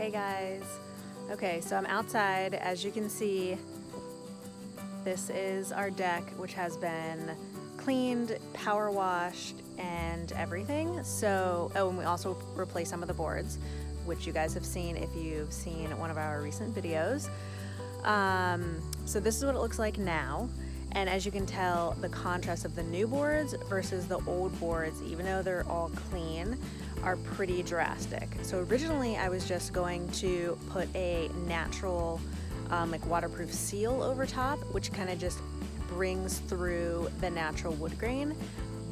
Hey guys. Okay, so I'm outside. As you can see, this is our deck, which has been cleaned, power washed, and everything. So, and we also replaced some of the boards, which you guys have seen if you've seen one of our recent videos. So this is what it looks like now. And as you can tell, the contrast of the new boards versus the old boards, even though they're all clean, are pretty drastic. So originally I was just going to put a natural like waterproof seal over top, which kind of just brings through the natural wood grain.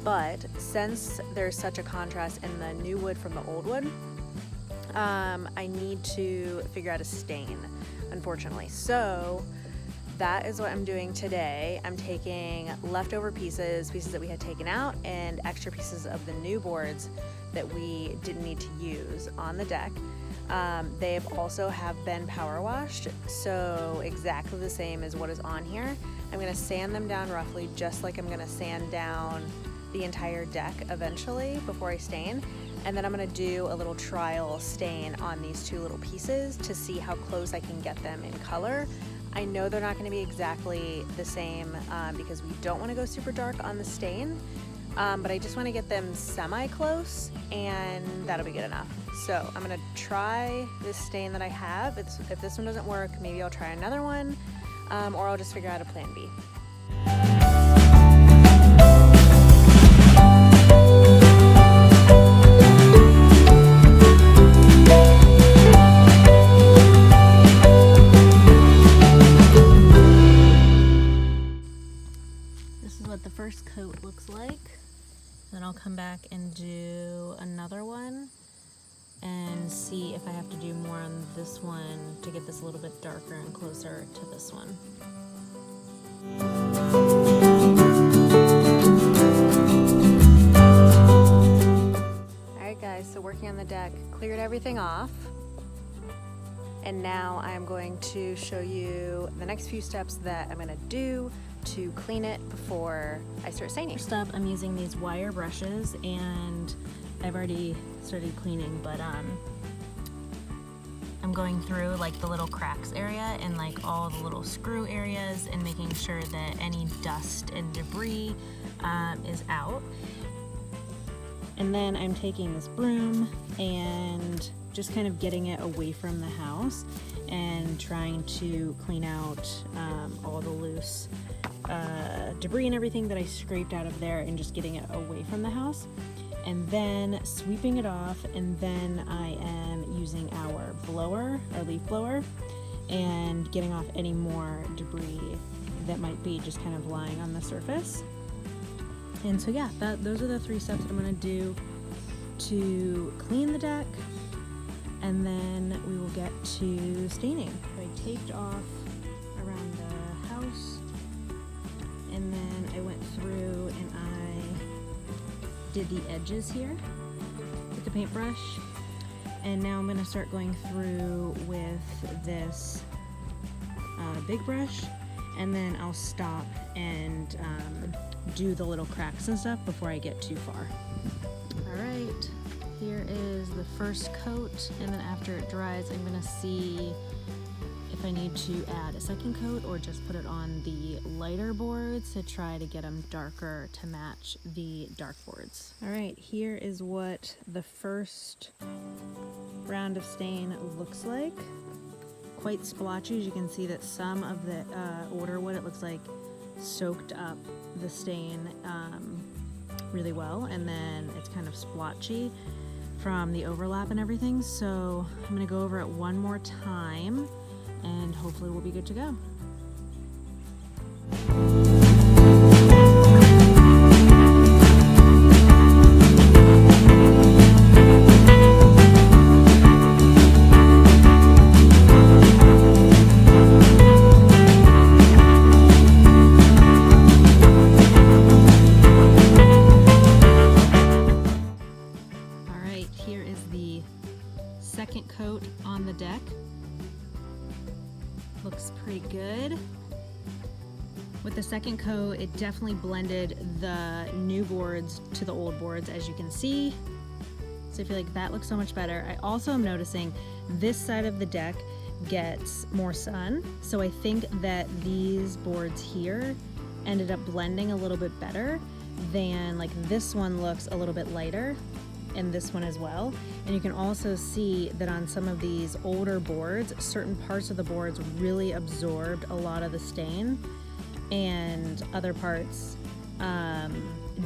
But since there's such a contrast in the new wood from the old wood, I need to figure out a stain, unfortunately. So that is what I'm doing today. I'm taking leftover pieces that we had taken out, and extra pieces of the new boards that we didn't need to use on the deck. They've also have been power washed, so exactly the same as what is on here. I'm gonna sand them down roughly just like I'm gonna sand down the entire deck eventually before I stain. And then I'm gonna do a little trial stain on these two little pieces to see how close I can get them in color. I know they're not gonna be exactly the same because we don't wanna go super dark on the stain, but I just wanna get them semi-close, and that'll be good enough. So I'm gonna try this stain that I have. If this one doesn't work, maybe I'll try another one, or I'll just figure out a plan B. What the first coat looks like. Then I'll come back and do another one and see if I have to do more on this one to get this a little bit darker and closer to this one. Alright guys, so working on the deck, cleared everything off. And now I'm going to show you the next few steps that I'm gonna do to clean it before I start staining. First up, I'm using these wire brushes, and I've already started cleaning, but I'm going through like the little cracks area and like all the little screw areas and making sure that any dust and debris is out. And then I'm taking this broom and just kind of getting it away from the house and trying to clean out all the loose debris and everything that I scraped out of there, and just getting it away from the house, and then sweeping it off. And then I am using our blower, our leaf blower, and getting off any more debris that might be just kind of lying on the surface. And so yeah, those are the three steps that I'm going to do to clean the deck, and then we will get to staining. I taped off around the house, and then I went through and I did the edges here with the paintbrush. And now I'm going to start going through with this big brush, and then I'll stop and do the little cracks and stuff before I get too far. Alright, here is the first coat, and then after it dries I'm going to see if I need to add a second coat or just put it on the lighter boards to try to get them darker to match the dark boards. Alright, here is what the first round of stain looks like. Quite splotchy. As you can see that some of the older wood, it looks like, soaked up the stain really well, and then it's kind of splotchy from the overlap and everything. So I'm going to go over it one more time and hopefully we'll be good to go. Here is the second coat on the deck. Looks pretty good. With the second coat, it definitely blended the new boards to the old boards, as you can see. So I feel like that looks so much better. I also am noticing This side of the deck gets more sun, so I think that these boards here ended up blending a little bit better than, like, this one looks a little bit lighter, and this one as well. And you can also see that on some of these older boards, certain parts of the boards really absorbed a lot of the stain, and other parts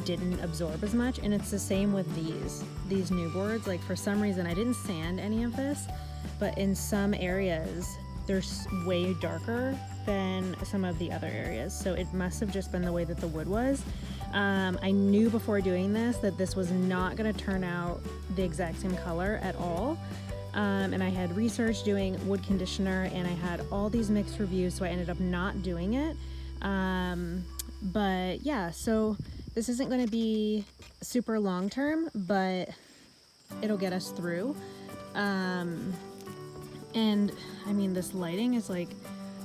didn't absorb as much. And it's the same with these new boards. Like, for some reason I didn't sand any of this, but in some areas they're way darker than some of the other areas, so it must have just been the way that the wood was. I knew before doing this that this was not going to turn out the exact same color at all, and I had researched doing wood conditioner, and I had all these mixed reviews, so I ended up not doing it. But yeah, so this isn't going to be super long term, but it'll get us through. And I mean, this lighting is like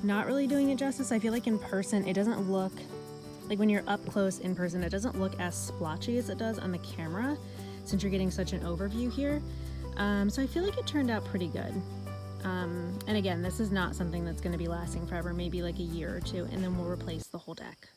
not really doing it justice. I feel like in person it doesn't look like, when you're up close in person, it doesn't look as splotchy as it does on the camera, since you're getting such an overview here. So I feel like it turned out pretty good. And again, this is not something that's going to be lasting forever, maybe like a year or two, and then we'll replace the whole deck.